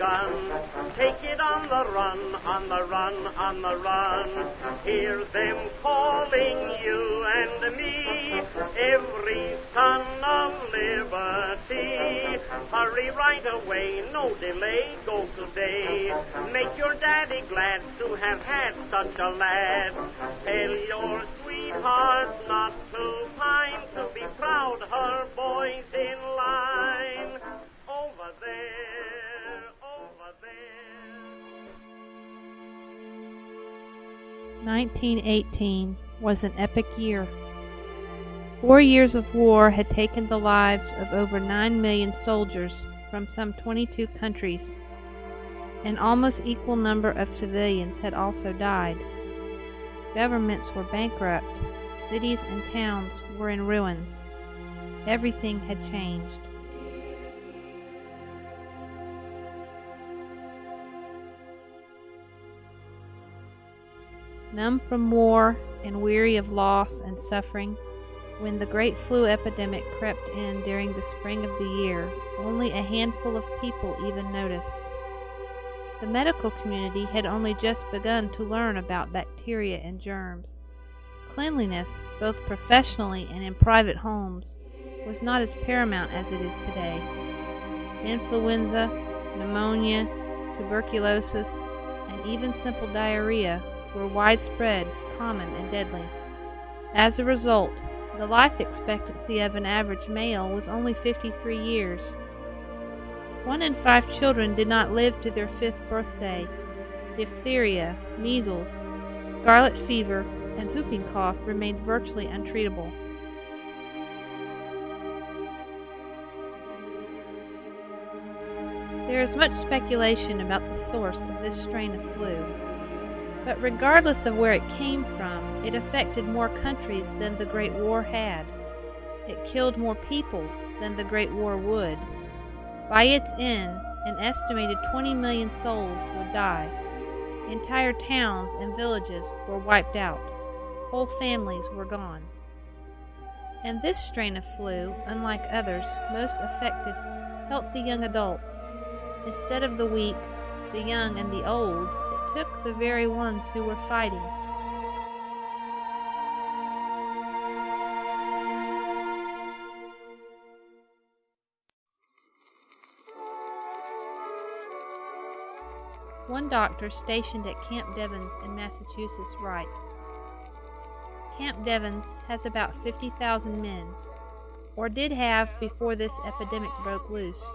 gun. Take it on the run, on the run, on the run. Hear them calling you and me, every son of liberty. Hurry right away, no delay, go today. Make your daddy glad to have had such a lad. Tell your sweetheart not to pine, to be proud her boy's in line. Over there, over there. 1918 was an epic year. 4 years of war had taken the lives of over 9 million soldiers from some 22 countries. An almost equal number of civilians had also died. Governments were bankrupt. Cities and towns were in ruins. Everything had changed. Numb from war and weary of loss and suffering, when the great flu epidemic crept in during the spring of the year, only a handful of people even noticed. The medical community had only just begun to learn about bacteria and germs. Cleanliness, both professionally and in private homes, was not as paramount as it is today. Influenza, pneumonia, tuberculosis, and even simple diarrhea were widespread, common, and deadly. As a result, the life expectancy of an average male was only 53 years. 1 in 5 children did not live to their 5th birthday. Diphtheria, measles, scarlet fever, and whooping cough remained virtually untreatable. There is much speculation about the source of this strain of flu. But regardless of where it came from, it affected more countries than the Great War had. It killed more people than the Great War would. By its end, an estimated 20 million souls would die. Entire towns and villages were wiped out. Whole families were gone. And this strain of flu, unlike others, most affected healthy young adults. Instead of the weak, the young, and the old, took the very ones who were fighting. One doctor stationed at Camp Devens in Massachusetts writes, Camp Devens has about 50,000 men, or did have before this epidemic broke loose.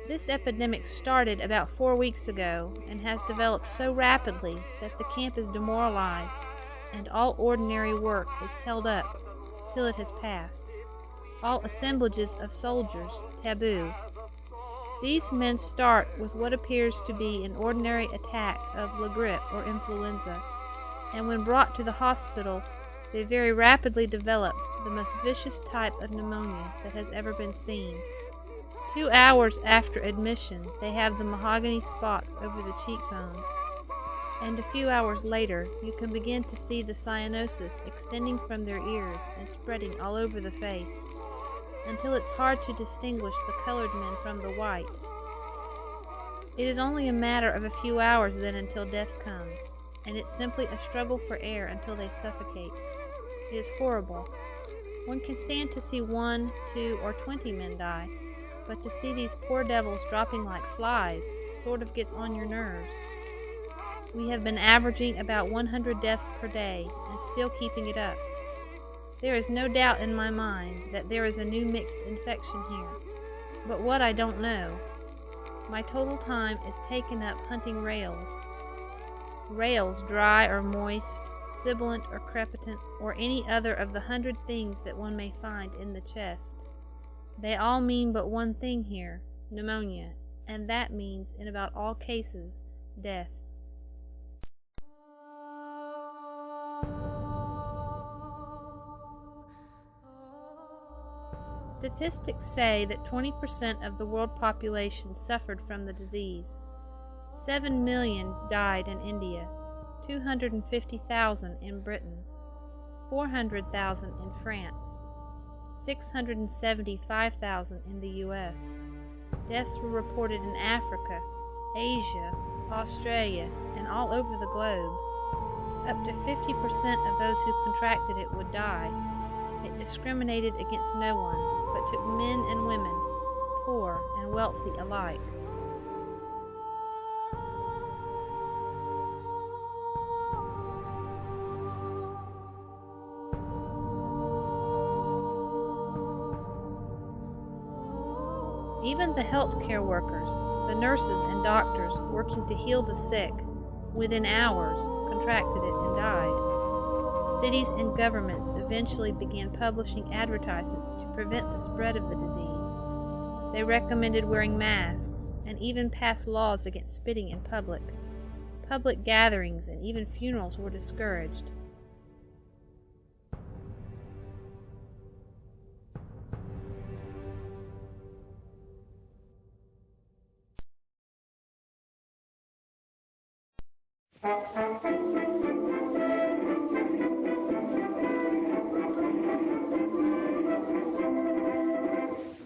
This epidemic started about 4 weeks ago and has developed so rapidly that the camp is demoralized and all ordinary work is held up till it has passed. All assemblages of soldiers taboo. These men start with what appears to be an ordinary attack of la grippe or influenza, and when brought to the hospital, they very rapidly develop the most vicious type of pneumonia that has ever been seen. 2 hours after admission, they have the mahogany spots over the cheekbones, and a few hours later, you can begin to see the cyanosis extending from their ears and spreading all over the face, until it's hard to distinguish the colored men from the white. It is only a matter of a few hours then until death comes, and it's simply a struggle for air until they suffocate. It is horrible. One can stand to see 1, 2, or 20 men die, but to see these poor devils dropping like flies sort of gets on your nerves. We have been averaging about 100 deaths per day and still keeping it up. There is no doubt in my mind that there is a new mixed infection here, but what I don't know. My total time is taken up hunting rails. Rails dry or moist, sibilant or crepitant, or any other of the 100 things that one may find in the chest. They all mean but one thing here, pneumonia, and that means, in about all cases, death. Statistics say that 20% of the world population suffered from the disease. 7 million died in India, 250,000 in Britain, 400,000 in France, 675,000 in the U.S., Deaths were reported in Africa, Asia, Australia, and all over the globe. Up to 50% of those who contracted it would die. It discriminated against no one, but took men and women, poor and wealthy alike. Even the healthcare workers, the nurses and doctors working to heal the sick, within hours contracted it and died. Cities and governments eventually began publishing advertisements to prevent the spread of the disease. They recommended wearing masks and even passed laws against spitting in public. Public gatherings and even funerals were discouraged.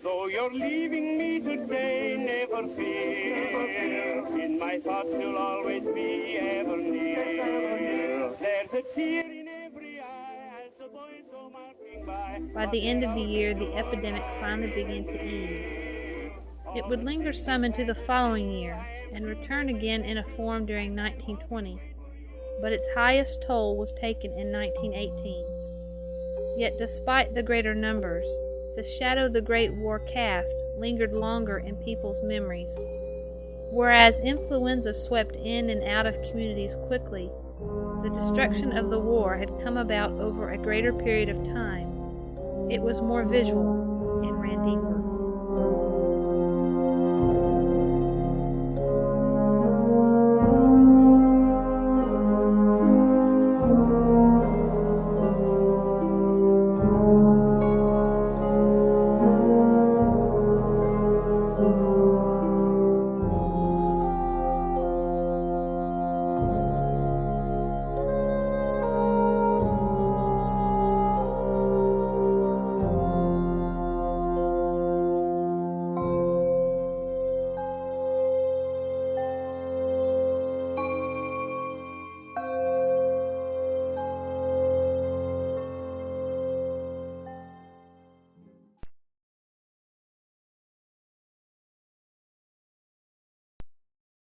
Though you're leaving me today, never fear. In my thoughts you'll always be ever near. There's a tear in every eye as the boys go marching by. By the end of the year, the epidemic finally began to ease. It would linger some into the following year and return again in a form during 1920, but its highest toll was taken in 1918. Yet despite the greater numbers, the shadow the Great War cast lingered longer in people's memories. Whereas influenza swept in and out of communities quickly, the destruction of the war had come about over a greater period of time. It was more visual and ran deeper.